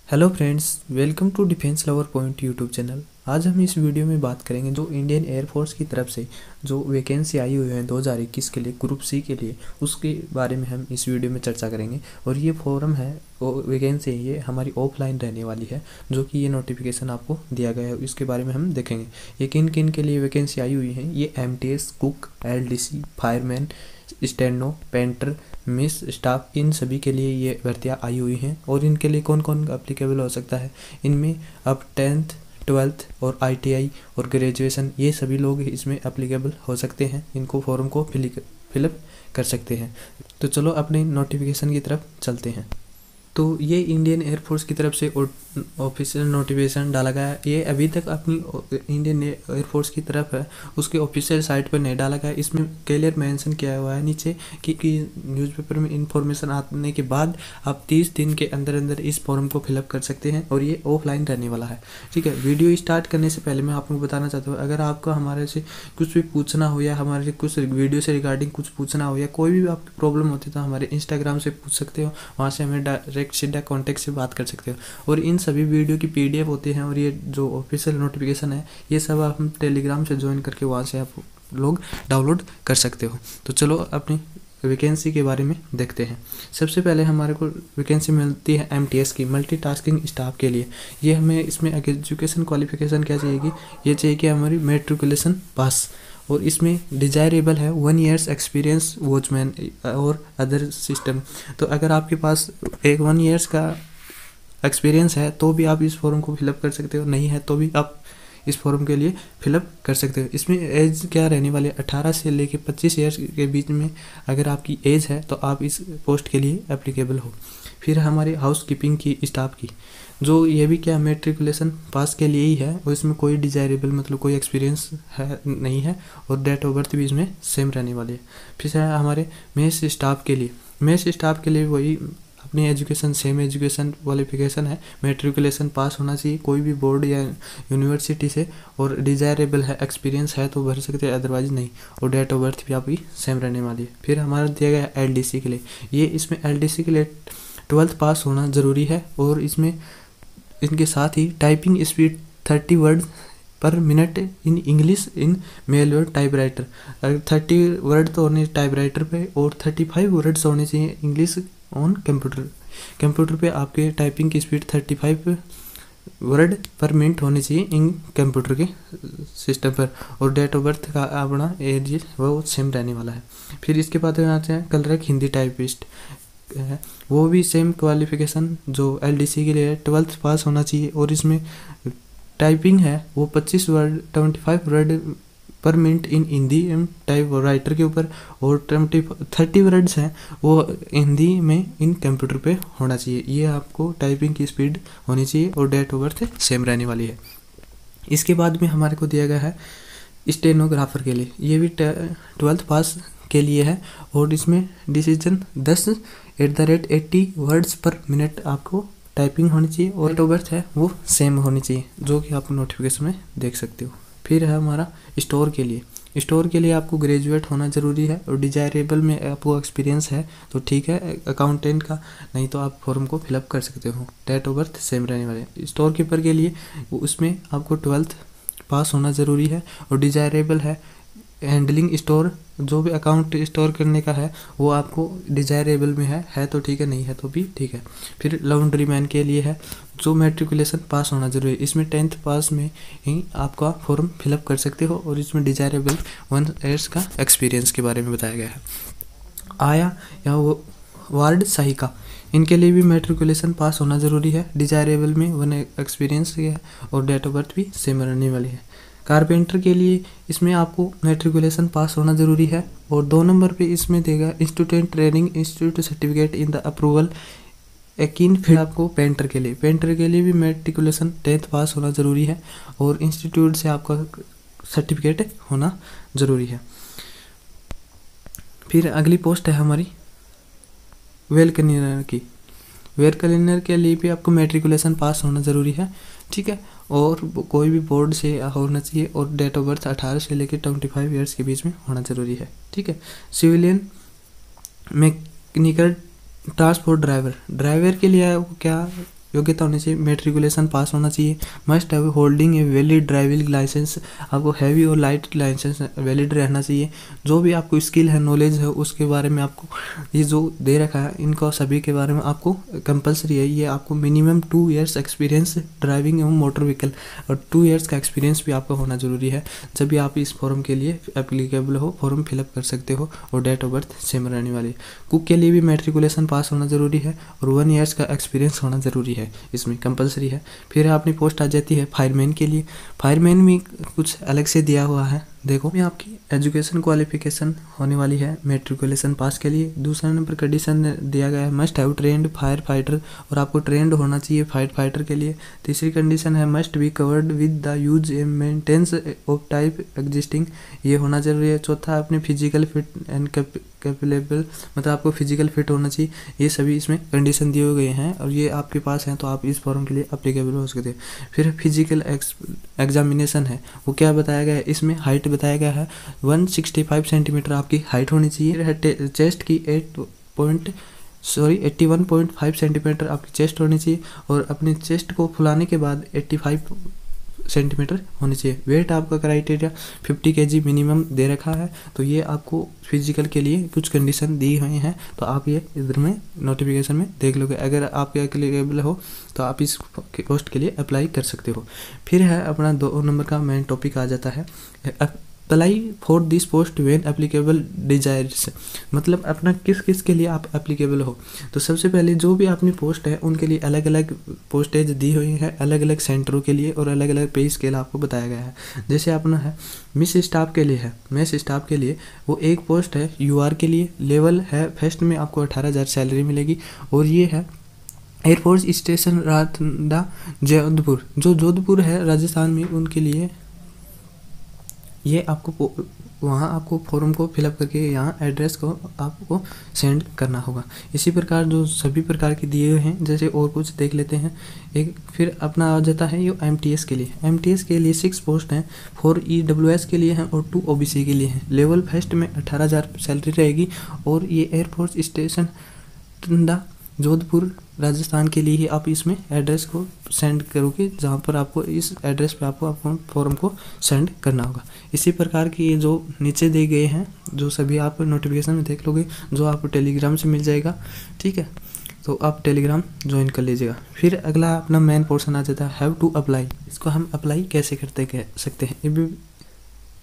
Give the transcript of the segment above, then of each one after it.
Hello friends, welcome to defence lover point YouTube channel. आज हम इस वीडियो में बात करेंगे जो इंडियन एयरफोर्स की तरफ से जो वैकेंसी आई हुई है 2021 के लिए ग्रुप सी के लिए, उसके बारे में हम इस वीडियो में चर्चा करेंगे। और ये फॉर्म है, वो वैकेंसी है, ये हमारी ऑफलाइन रहने वाली है, जो कि ये नोटिफिकेशन आपको दिया गया है, इसके बारे में हम देखेंगे। ये किन किन के लिए वैकेंसी आई हुई है। ये MTS, cook, LDC, fireman, steno, painter, mess staff, इन सभी के लिए ये भर्तियाँ आई हुई हैं। और इनके लिए कौन कौन अप्लीकेबल हो सकता है, इनमें अब 10th 12th और ITI और ग्रेजुएशन, ये सभी लोग इसमें अप्लीकेबल हो सकते हैं। इनको फॉर्म को फिलअप कर सकते हैं। तो चलो अपने नोटिफिकेशन की तरफ चलते हैं। तो ये इंडियन एयरफोर्स की तरफ से ऑफिशियल नोटिफिकेशन डाला गया है। ये अभी तक अपनी इंडियन एयरफोर्स की तरफ है, उसके ऑफिशियल साइट पर नहीं डाला गया। इसमें क्लियर मेंशन किया हुआ है नीचे कि न्यूज़पेपर में इंफॉर्मेशन आने के बाद आप 30 दिन के अंदर अंदर इस फॉर्म को फिलअप कर सकते हैं। और ये ऑफलाइन रहने वाला है। ठीक है, वीडियो स्टार्ट करने से पहले मैं आपको बताना चाहता हूँ, अगर आपको हमारे से कुछ भी पूछना हो या हमारे कुछ वीडियो से रिगार्डिंग कुछ पूछना हो या कोई भी आपकी प्रॉब्लम होती है, तो हमारे इंस्टाग्राम से पूछ सकते हो। वहाँ से हमें डायरेक्ट सीधा कॉन्टेक्ट से बात कर सकते हो। और इन सभी वीडियो की PDF होती हैं, और ये जो ऑफिशियल नोटिफिकेशन है, ये सब आप हम टेलीग्राम से ज्वाइन करके वहाँ से आप लोग डाउनलोड कर सकते हो। तो चलो अपनी वैकेंसी के बारे में देखते हैं। सबसे पहले हमारे को वैकेंसी मिलती है MTS की, मल्टीटास्किंग स्टाफ के लिए। ये हमें इसमें एजुकेशन क्वालिफिकेशन क्या चाहिए, ये चाहिए कि हमारी मैट्रिकुलेशन पास, और इसमें डिजायरेबल है 1 years एक्सपीरियंस वॉचमैन और अदर सिस्टम। तो अगर आपके पास एक 1 years का एक्सपीरियंस है तो भी आप इस फॉर्म को फिलअप कर सकते हो, नहीं है तो भी आप इस फॉर्म के लिए फिलअप कर सकते हो। इसमें एज क्या रहने वाली है, 18 से लेके 25 ईयर्स के बीच में अगर आपकी एज है तो आप इस पोस्ट के लिए एप्लीकेबल हो। फिर हमारे हाउस कीपिंग की स्टाफ की, जो ये भी क्या मैट्रिकुलेशन पास के लिए ही है, और इसमें कोई डिजायरेबल मतलब कोई एक्सपीरियंस है नहीं है, और डेट ऑफ बर्थ भी इसमें सेम रहने वाली है। फिर है हमारे मेस स्टाफ के लिए, मेस स्टाफ के लिए वही अपनी एजुकेशन सेम एजुकेशन क्वालिफिकेशन है, मैट्रिकुलेशन पास होना चाहिए कोई भी बोर्ड या यूनिवर्सिटी से, और डिजायरेबल है एक्सपीरियंस है तो भर सकते हैं, अदरवाइज नहीं। और डेट ऑफ बर्थ भी आपकी सेम रहने वाली है। फिर हमारा दिया गया है LDC के लिए, ये इसमें LDC के लिए 12th पास होना ज़रूरी है, और इसमें इनके साथ ही typing speed 30 word per minute in English in मेल वर्ड टाइपराइटर। 30 वर्ड तो होने टाइपराइटर पे, और 35 वर्ड्स होने चाहिए इंग्लिश ऑन कंप्यूटर पे। आपके टाइपिंग की स्पीड 35 वर्ड पर मिनट होनी चाहिए इन कंप्यूटर के सिस्टम पर, और डेट ऑफ बर्थ का अपना एज वो सेम रहने वाला है। फिर इसके बाद आते हैं कलरक हिंदी टाइपिस्ट है, वो भी सेम क्वालिफिकेशन जो LDC के लिए 12th पास होना चाहिए, और इसमें टाइपिंग है वो 25 वर्ड 25 वर्ड पर मिनट इन हिंदी टाइप राइटर के ऊपर, और 30 वर्ड्स हैं वो हिंदी में इन कंप्यूटर पे होना चाहिए। ये आपको टाइपिंग की स्पीड होनी चाहिए, और डेट ऑफ बर्थ सेम रहने वाली है। इसके बाद में हमारे को दिया गया है स्टेनोग्राफर के लिए, ये भी 12th पास के लिए है, और इसमें डिसीजन 10 वर्ड्स पर मिनट आपको टाइपिंग होनी चाहिए, और डेट ऑफ बर्थ है वो सेम होनी चाहिए, जो कि आप नोटिफिकेशन में देख सकते हो। फिर है हमारा स्टोर के लिए, स्टोर के लिए आपको ग्रेजुएट होना ज़रूरी है, और डिजायरेबल में आपको एक्सपीरियंस है तो ठीक है, अकाउंटेंट का नहीं तो आप फॉर्म को फिलअप कर सकते हो। डेट ऑफ बर्थ सेम रहने वाले। स्टोर कीपर के लिए उसमें आपको 12th पास होना ज़रूरी है, और डिजायरेबल है हैंडलिंग स्टोर, जो भी अकाउंट स्टोर करने का है वो आपको डिजायरेबल में है तो ठीक है, नहीं है तो भी ठीक है। फिर लॉन्ड्री मैन के लिए है, जो मैट्रिकुलेशन पास होना जरूरी है, इसमें 10th पास में ही आपका फॉर्म फिलअप कर सकते हो, और इसमें डिजायरेबल 1 years का एक्सपीरियंस के बारे में बताया गया है। आया या वो वार्ड सहायिका, इनके लिए भी मैट्रिकुलेशन पास होना ज़रूरी है, डिजायरेबल में 1 एक्सपीरियंस है, और डेट ऑफ बर्थ भी सेम रहने वाली है। कारपेंटर के लिए इसमें आपको मैट्रिकुलेशन पास होना ज़रूरी है, और 2 नंबर पे इसमें देगा institute training institute certificate in the approval Eakin. फिर आपको पेंटर के लिए भी मैट्रिकुलेशन 10th पास होना ज़रूरी है, और इंस्टीट्यूट से आपका सर्टिफिकेट होना ज़रूरी है। फिर अगली पोस्ट है हमारी वेल क्लीनर की, वेयर क्लीनर के लिए भी आपको मैट्रिकुलेशन पास होना ज़रूरी है, ठीक है, और कोई भी बोर्ड से होना चाहिए, और डेट ऑफ बर्थ 18 से लेकर 25 ईयर्स के बीच में होना ज़रूरी है, ठीक है। सिविलियन मैकेनिकल ट्रांसपोर्ट ड्राइवर के लिए क्या योग्यता होनी चाहिए, मेट्रिकुलेशन पास होना चाहिए, must have holding a valid driving licence, आपको हैवी और लाइट लाइसेंस वैलिड रहना चाहिए। जो भी आपको स्किल है, नॉलेज है, उसके बारे में आपको ये जो दे रखा है इनको सभी के बारे में आपको कंपलसरी है। ये आपको मिनिमम 2 इयर्स एक्सपीरियंस ड्राइविंग एवं मोटर व्हीकल और 2 इयर्स का एक्सपीरियंस भी आपका होना जरूरी है, जब भी आप इस फॉर्म के लिए एप्लीकेबल हो, फॉर्म फिलअप कर सकते हो। और डेट ऑफ बर्थ सेम रहने वाली। कुक के लिए भी मेट्रिकुलेशन पास होना जरूरी है और 1 इयर्स का एक्सपीरियंस होना जरूरी है, इसमें कंपलसरी है। फिर अपनी पोस्ट आ जाती है फायरमैन के लिए। फायरमैन में कुछ अलग से दिया हुआ है, देखो में आपकी एजुकेशन क्वालिफिकेशन होने वाली है मेट्रिकुलेशन पास के लिए। दूसरा नंबर कंडीशन दिया गया है must have trend fire fighter, और आपको ट्रेंड होना चाहिए फायर फाइटर के लिए। तीसरी कंडीशन है must be covered with the use and maintenance of type existing, ये होना जरूरी है। चौथा अपने फिजिकल फिट एंड कैपेबल, मतलब आपको फिजिकल फिट होना चाहिए। ये सभी इसमें कंडीशन दिए गए हैं और ये आपके पास हैं तो आप इस फॉर्म के लिए अप्लीकेबल हो सकते हैं। फिर फिजिकल एग्जामिनेशन है, वो क्या बताया गया है इसमें, हाइट बताया गया है 165 सेंटीमीटर आपकी हाइट होनी चाहिए। चेस्ट की 81.5 सेंटीमीटर आपकी चेस्ट होनी चाहिए और अपने चेस्ट को फुलाने के बाद 85 सेंटीमीटर होनी चाहिए। वेट आपका क्राइटेरिया 50 kg मिनिमम दे रखा है, तो ये आपको फिजिकल के लिए कुछ कंडीशन दी हुई हैं, तो आप ये इधर में नोटिफिकेशन में देख लोगे। अगर आपके एप्लीकेबल हो तो आप इस पोस्ट के लिए अप्लाई कर सकते हो। फिर है अपना 2 नंबर का मेन टॉपिक आ जाता है apply for this post when applicable desires, मतलब अपना किस किस के लिए आप एप्लीकेबल हो। तो सबसे पहले जो भी अपनी पोस्ट है उनके लिए अलग अलग पोस्टेज दी हुई है, अलग अलग सेंटरों के लिए और अलग अलग पे स्केल आपको बताया गया है। जैसे अपना है मिस स्टाफ के लिए है, मिस स्टाफ के लिए वो एक पोस्ट है यूआर के लिए, लेवल है फर्स्ट में आपको 18,000 सैलरी मिलेगी। और ये है एयरफोर्स स्टेशन रातदा जोधपुर, जो जोधपुर है राजस्थान में, उनके लिए ये आपको वहाँ आपको फॉर्म को फिलअप करके यहाँ एड्रेस को आपको सेंड करना होगा। इसी प्रकार जो सभी प्रकार के दिए हुए हैं, जैसे और कुछ देख लेते हैं। एक फिर अपना आ जाता है ये एमटीएस के लिए। एमटीएस के लिए 6 पोस्ट हैं, 4 ईडब्ल्यूएस के लिए हैं और 2 ओबीसी के लिए हैं। लेवल फर्स्ट में 18,000 सैलरी रहेगी और ये एयरफोर्स स्टेशन टंडा जोधपुर राजस्थान के लिए ही आप इसमें एड्रेस को सेंड करोगे, जहाँ पर आपको इस एड्रेस पे आपको फॉर्म को सेंड करना होगा। इसी प्रकार की ये जो नीचे दिए गए हैं, जो सभी आप नोटिफिकेशन में देख लोगे, जो आपको टेलीग्राम से मिल जाएगा, ठीक है, तो आप टेलीग्राम ज्वाइन कर लीजिएगा। फिर अगला अपना मेन पोर्शन आ जाता है हैव टू अप्लाई। इसको हम अप्लाई कैसे कह सकते हैं।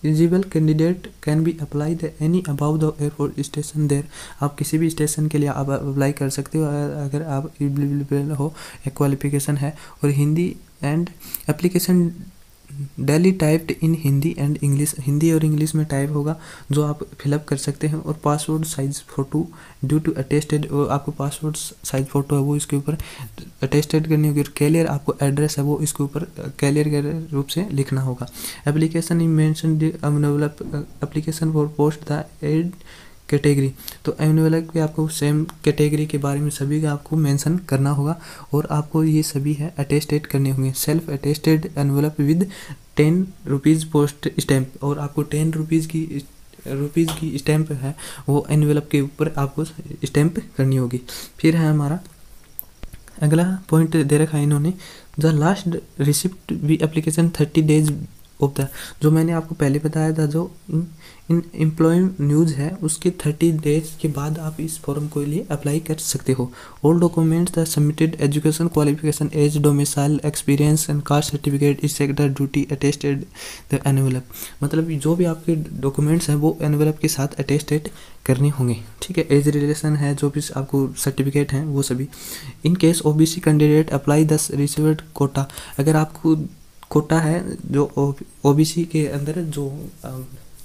Eligible candidate can be apply the any about the airport station there, आप किसी भी स्टेशन के लिए आप अप्लाई कर सकते हो अगर आप एलिजिबल हो, एक क्वालिफिकेशन है। और Hindi and application daily typed in Hindi and English, Hindi और इंग्लिश में टाइप होगा जो आप फिलअप कर सकते हैं। और passport size photo due to attested, आपको पासपोर्ट साइज फ़ोटो है वो इसके ऊपर अटेस्टेड करनी होगी। और कैलियर आपको एड्रेस है वो इसके ऊपर कैलियर के रूप से लिखना होगा। Application in mention application for post the ad category, तो एनवेलप पे आपको सेम कैटेगरी के बारे में सभी का आपको मेंशन करना होगा और आपको ये सभी है अटेस्टेड करने होंगे। Self attested envelope with 10 rupees post stamp, और आपको 10 रुपीज़ की स्टैम्प है वो एनवेलप के ऊपर आपको स्टैम्प करनी होगी। फिर है हमारा अगला पॉइंट दे रखा है इन्होंने, the last receipt we application 30 days of the, जो मैंने आपको पहले बताया था जो इन एम्प्लॉय न्यूज़ है उसके 30 डेज के बाद आप इस फॉर्म के लिए अप्लाई कर सकते हो। All documents the submitted education qualification age domicile experience and caste certificate इस sector duty attested the envelope, मतलब जो भी आपके डॉक्यूमेंट्स हैं वो एनवेलप के साथ अटेस्टेड करने होंगे, ठीक है। एज रिलेशन है, जो भी आपको सर्टिफिकेट हैं वो सभी। In case OBC candidate apply the received quota, अगर आपको कोटा है जो ओबीसी के अंदर जो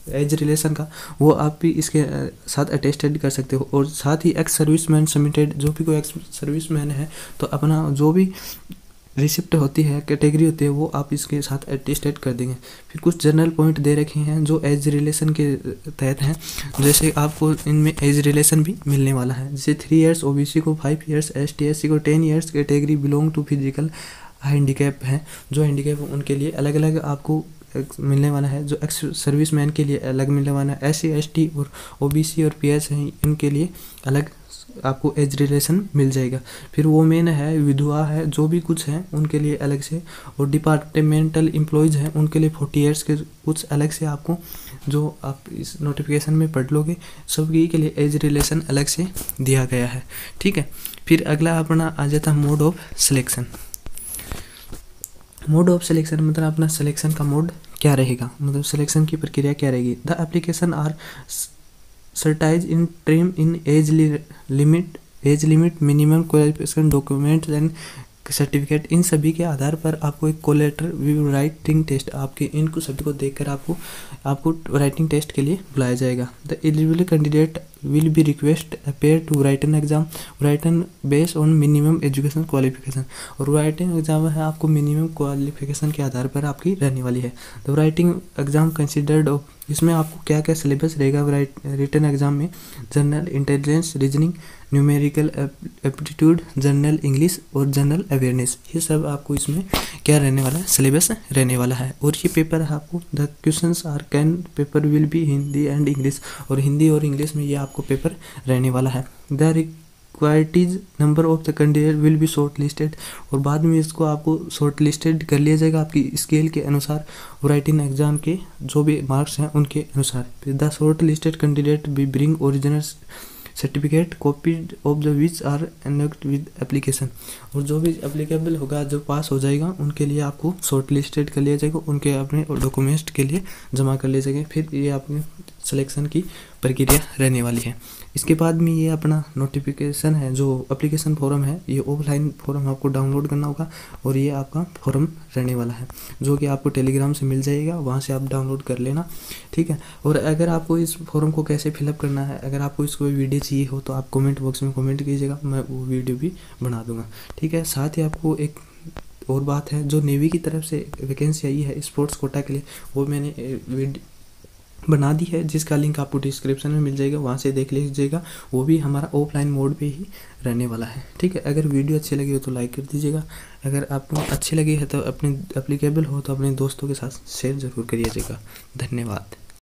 एज रिलेशन का, वो आप भी इसके साथ अटेस्टेड कर सकते हो। और साथ ही एक्स सर्विसमैन सबमिटेड, जो भी कोई एक्स सर्विसमैन है तो अपना जो भी रिसिप्ट होती है, कैटेगरी होती है, वो आप इसके साथ अटेस्टेड कर देंगे। फिर कुछ जनरल पॉइंट दे रखे हैं जो एज रिलेशन के तहत हैं, जैसे आपको इनमें एज रिलेशन भी मिलने वाला है। जैसे 3 इयर्स ओबीसी को, 5 इयर्स ST/SC को, 10 years category belong to physical handicap हैं, जो हैंडीकैप उनके लिए अलग अलग आपको मिलने वाला है। जो एक्स सर्विसमैन के लिए अलग मिलने वाला है। SC/ST और OBC और PS हैं, इनके लिए अलग आपको एज रिलेशन मिल जाएगा। फिर वोमेन है, विधवा है, जो भी कुछ हैं उनके लिए अलग से, और डिपार्टमेंटल एम्प्लॉयज़ हैं उनके लिए 40 ईयर्स के कुछ अलग से आपको, जो आप इस नोटिफिकेशन में पढ़ लोगे, सभी के लिए एज रिलेशन अलग से दिया गया है। ठीक है, फिर अगला अपना आ जाता है mode of selection. Mode of selection मतलब अपना सिलेक्शन का मोड क्या रहेगा, मतलब सिलेक्शन की प्रक्रिया क्या रहेगी। द एप्लीकेशन आर सर्टाइज in term in age limit minimum qualification documents and certificate, इन सभी के आधार पर आपको एक कोलेटर राइटिंग टेस्ट, आपके इनको सभी को देखकर आपको राइटिंग टेस्ट के लिए बुलाया जाएगा। The eligible candidate will be request appear to written exam written based on minimum education qualification, और राइटिंग एग्जाम है आपको मिनिमम क्वालिफिकेशन के आधार पर आपकी रहने वाली है। तो राइटिंग एग्जाम कंसिडर्ड ऑफ, इसमें आपको क्या क्या सिलेबस रहेगा रिटन एग्जाम में, general intelligence, reasoning, numerical aptitude, general English और जनरल अवेयरनेस, ये सब आपको इसमें क्या रहने वाला है, सिलेबस रहने वाला है। और ये पेपर है आपको, the questions are can paper will be Hindi and English, और हिंदी और इंग्लिश में ये आपको पेपर रहने वाला है। The required number of the candidate will B short listed, और बाद में इसको आपको शॉर्ट लिस्टेड कर लिया जाएगा आपकी स्केल के अनुसार, राइटिंग एग्जाम के जो भी मार्क्स हैं उनके अनुसार। The shortlisted candidate be bring original certificate copied of the which are annexed with application, और जो भी एप्लीकेबल होगा, जो पास हो जाएगा उनके लिए आपको शॉर्ट लिस्टेड कर लिया जाएगा, उनके अपने डॉक्यूमेंट्स के लिए जमा कर लिए जाएंगे। फिर ये आपके सिलेक्शन की प्रक्रिया रहने वाली है। इसके बाद में ये अपना नोटिफिकेशन है, जो एप्लीकेशन फॉर्म है, ये ऑफलाइन फॉर्म आपको डाउनलोड करना होगा, और ये आपका फॉर्म रहने वाला है जो कि आपको टेलीग्राम से मिल जाएगा, वहाँ से आप डाउनलोड कर लेना। ठीक है, और अगर आपको इस फॉर्म को कैसे फिलअप करना है, अगर आपको इसको वीडियो चाहिए हो तो आप कमेंट बॉक्स में कमेंट कीजिएगा, मैं वो वीडियो भी बना दूंगा। ठीक है, साथ ही आपको एक और बात है, जो नेवी की तरफ से वैकेंसी आई है स्पोर्ट्स कोटा के लिए, वो मैंने वीडियो बना दी है, जिसका लिंक आपको डिस्क्रिप्शन में मिल जाएगा, वहाँ से देख लीजिएगा। वो भी हमारा ऑफलाइन मोड पे ही रहने वाला है। ठीक है, अगर वीडियो अच्छी लगी हो तो लाइक कर दीजिएगा, अगर आपको अच्छी लगी है तो अपने एप्लीकेबल हो तो अपने दोस्तों के साथ शेयर ज़रूर करिएगा। धन्यवाद।